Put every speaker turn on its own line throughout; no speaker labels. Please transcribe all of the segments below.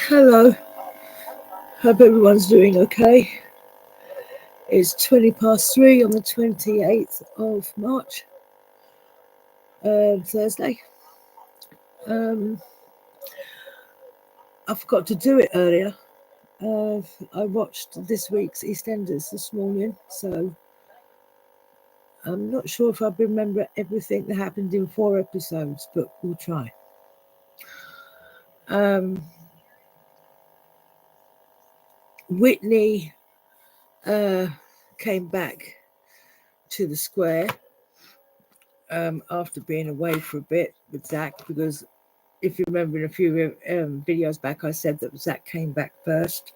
Hello, hope everyone's doing okay. It's 3:20 on the 28th of March, Thursday. I forgot to do it earlier. I watched this week's EastEnders this morning, so I'm not sure if I remember everything that happened in 4 episodes, but we'll try. Whitney came back to the square after being away for a bit with Zach, because if you remember in a few videos back, I said that Zach came back first.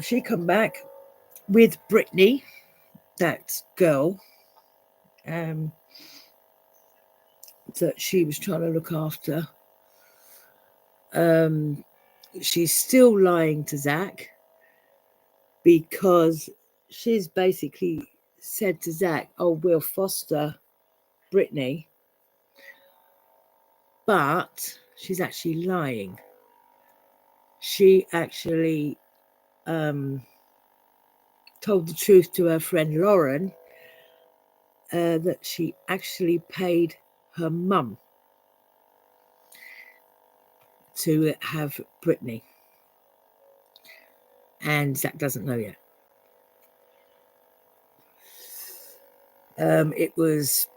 She come back with Brittany, that girl, that she was trying to look after. She's still lying to Zach because she's basically said to Zach, "Oh, we'll foster Brittany," but she's actually lying. She actually told the truth to her friend Lauren, that she actually paid her mum to have Brittany, and Zach doesn't know yet. It was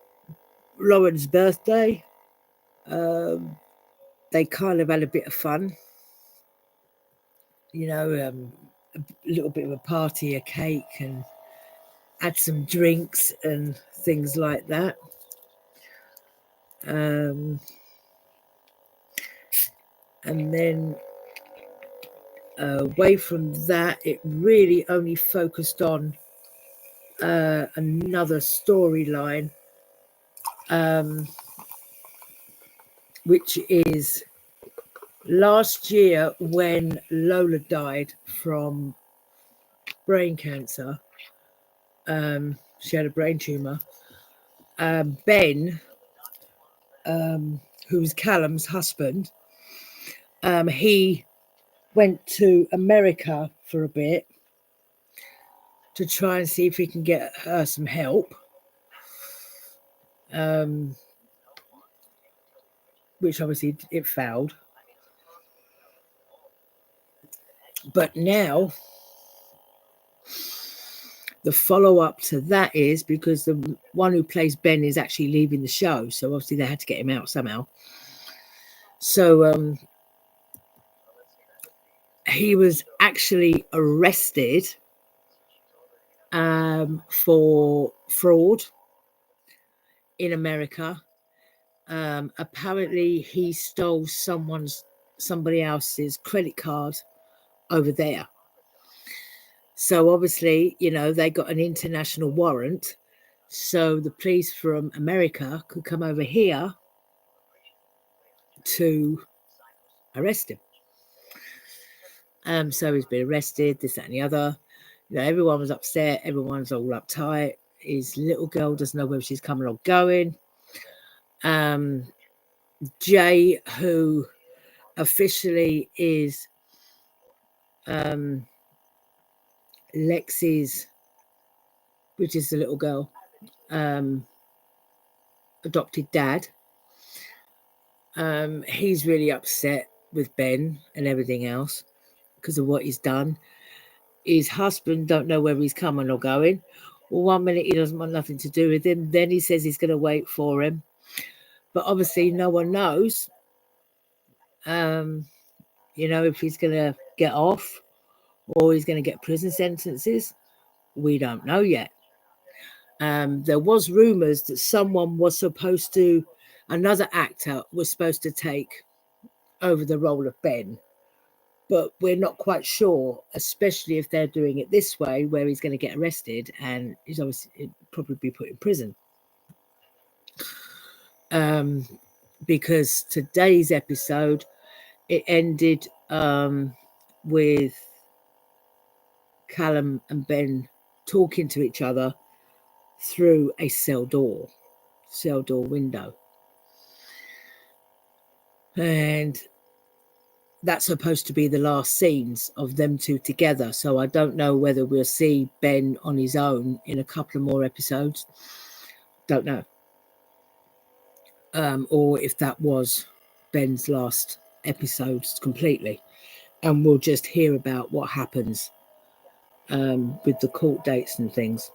Lauren's birthday. They kind of had a bit of fun, a little bit of a party, a cake, and had some drinks and things like that. And then away from that, it really only focused on another storyline, which is last year when Lola died from brain cancer. She had a brain tumor. Ben, who's Callum's husband, he went to America for a bit to try and see if he can get her some help, which obviously it failed. But now the follow-up to that is because the one who plays Ben is actually leaving the show, so obviously they had to get him out somehow. So he was actually arrested for fraud in America. Apparently he stole somebody else's credit card over there. So obviously, they got an international warrant, so the police from America could come over here to arrest him. So he's been arrested, this, that, and the other. Everyone was upset. Everyone's all uptight. His little girl doesn't know whether she's coming or going. Jay, who officially is Lexi's, which is the little girl, adopted dad, he's really upset with Ben and everything else because of what he's done. His husband don't know whether he's coming or going. Well, 1 minute he doesn't want nothing to do with him, then he says he's going to wait for him, but obviously no one knows if he's going to get off or he's going to get prison sentences. We don't know yet. There was rumors that another actor was supposed to take over the role of Ben, but we're not quite sure, especially if they're doing it this way, where he's going to get arrested and he's obviously probably be put in prison. Because today's episode, it ended with Callum and Ben talking to each other through a cell door window. And that's supposed to be the last scenes of them two together. So I don't know whether we'll see Ben on his own in a couple of more episodes. Don't know. Or if that was Ben's last episode completely. And we'll just hear about what happens with the court dates and things.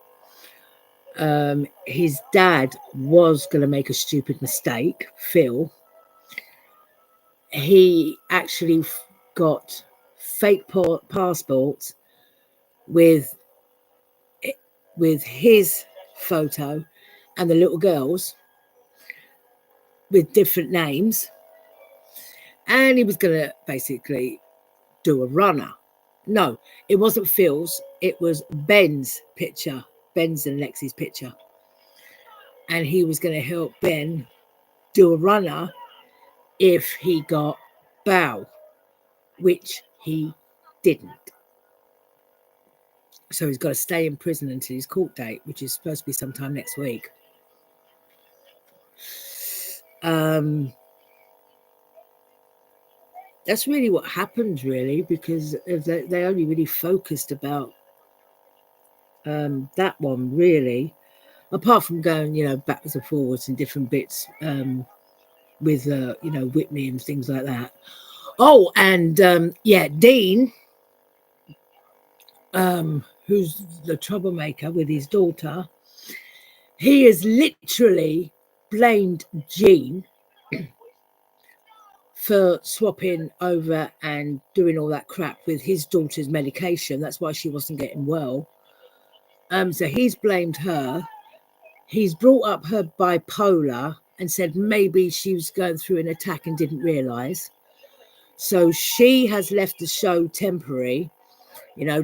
His dad was going to make a stupid mistake, Phil. He actually got fake passports with his photo and the little girls with different names, and he was going to basically do a runner. No, it wasn't Phil's, it was Ben's picture, Ben's and Lexi's picture, and he was going to help Ben do a runner if he got bail, which he didn't. So he's got to stay in prison until his court date, which is supposed to be sometime next week. That's really what happened, really, because they only really focused about that one, really, apart from going, backwards and forwards and different bits with, Whitney and things like that. Oh, and Dean, who's the troublemaker with his daughter, he has literally blamed Jean for swapping over and doing all that crap with his daughter's medication. That's why she wasn't getting well. So he's blamed her. He's brought up her bipolar and said maybe she was going through an attack and didn't realise. So she has left the show temporary,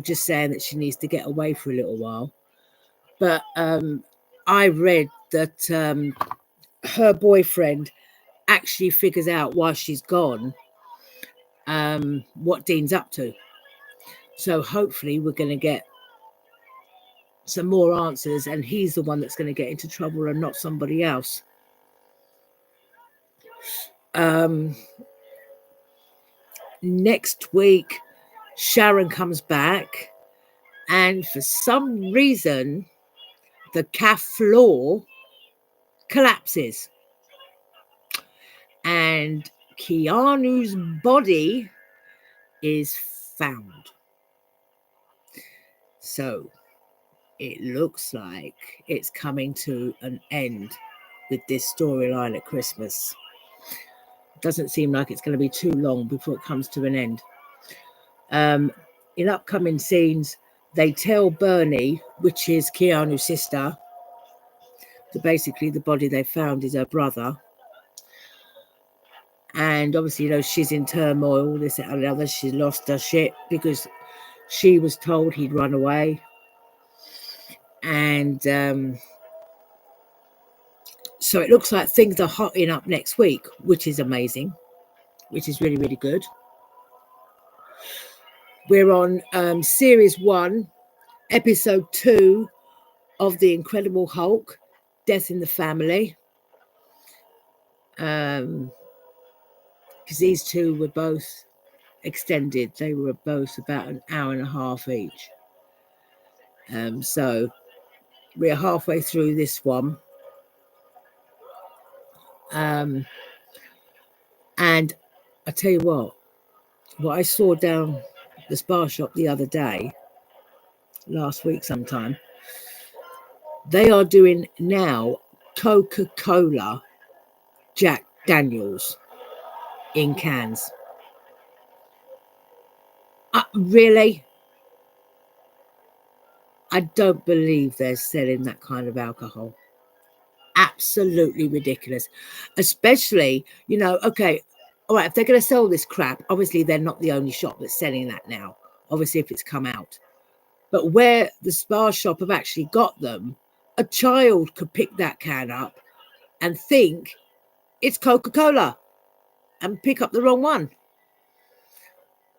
just saying that she needs to get away for a little while. But I read that her boyfriend actually figures out while she's gone what Dean's up to. So hopefully we're going to get some more answers, and he's the one that's going to get into trouble and not somebody else. Next week, Sharon comes back, and for some reason, the calf floor collapses. And Keanu's body is found. So it looks like it's coming to an end with this storyline at Christmas. Doesn't seem like it's going to be too long before it comes to an end. In upcoming scenes, they tell Bernie, which is Keanu's sister, that basically the body they found is her brother. And obviously, she's in turmoil, this, that, and the other. She's lost her shit because she was told he'd run away. And so it looks like things are hotting up next week, which is amazing, which is really, really good. We're on series 1, episode 2 of The Incredible Hulk, Death in the Family. Because these two were both extended. They were both about an hour and a half each. So we're halfway through this one. And I tell you what I saw down the Spar shop the other day, last week sometime, they are doing now Coca-Cola Jack Daniels in cans. Really? I don't believe they're selling that kind of alcohol. Absolutely ridiculous. Especially, okay, all right, if they're going to sell this crap, obviously they're not the only shop that's selling that now. Obviously, if it's come out. But where the Spar shop have actually got them, a child could pick that can up and think it's Coca-Cola and pick up the wrong one.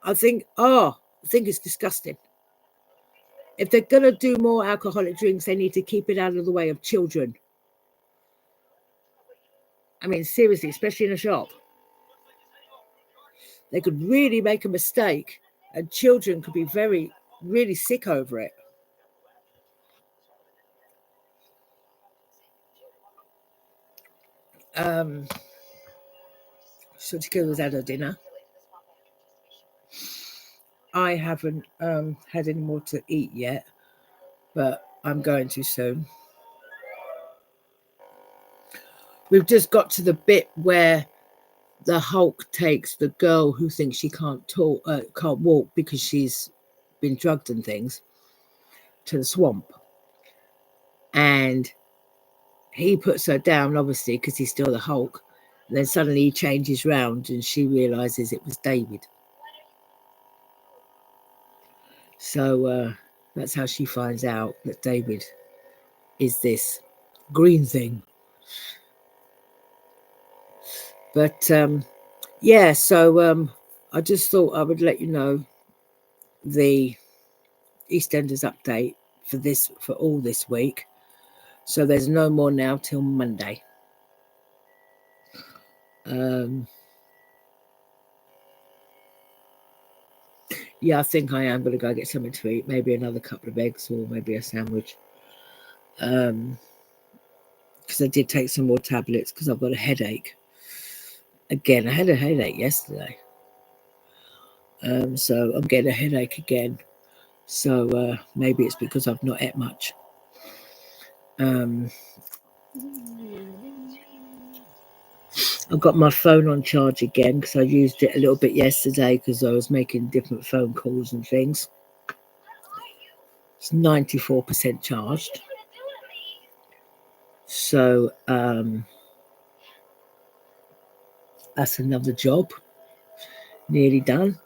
I think it's disgusting. If they're going to do more alcoholic drinks, they need to keep it out of the way of children. I mean, seriously, especially in a shop. they could really make a mistake, and children could be really sick over it. So Tequila's had her dinner. I haven't had any more to eat yet, but I'm going to soon. We've just got to the bit where the Hulk takes the girl who thinks she can't walk because she's been drugged and things to the swamp, and he puts her down, obviously, because he's still the Hulk. And then suddenly he changes round and she realizes it was David. So that's how she finds out that David is this green thing. But yeah, so I just thought I would let you know the EastEnders update for all this week. So there's no more now till Monday. Yeah, I think I am going to go get something to eat. Maybe another couple of eggs or maybe a sandwich. Because I did take some more tablets because I've got a headache. Again, I had a headache yesterday. So I'm getting a headache again. So maybe it's because I've not ate much. I've got my phone on charge again because I used it a little bit yesterday because I was making different phone calls and things. It's 94% charged. So that's another job. Nearly done.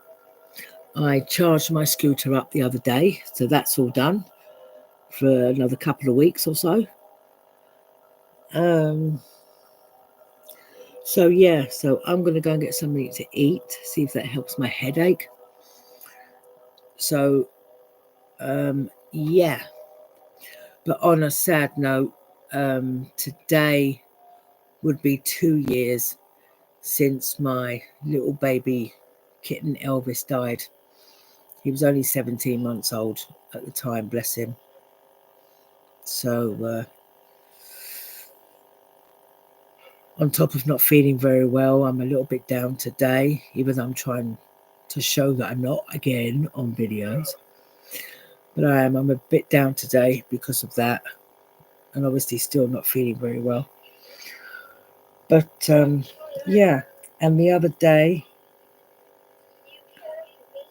I charged my scooter up the other day, so that's all done for another couple of weeks or so. So yeah, so I'm going to go and get something to eat, see if that helps my headache. So yeah, but on a sad note, today would be 2 years since my little baby kitten Elvis died. He was only 17 months old at the time, bless him. So on top of not feeling very well, I'm a little bit down today, even though I'm trying to show that I'm not again on videos. But I'm a bit down today because of that, and obviously still not feeling very well. But yeah, and the other day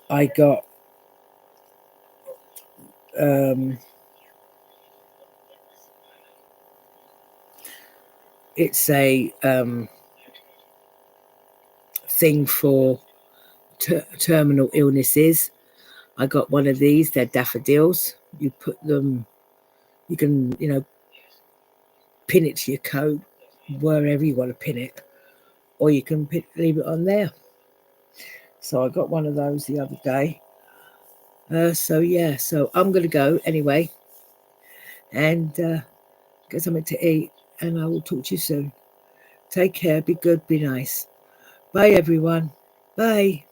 I got it's a thing for terminal illnesses. I got one of these. They're daffodils. You put them, you can, pin it to your coat, wherever you want to pin it, or you can leave it on there. So I got one of those the other day. So yeah, so I'm going to go anyway and get something to eat, and I will talk to you soon. Take care, be good, be nice. Bye everyone. Bye.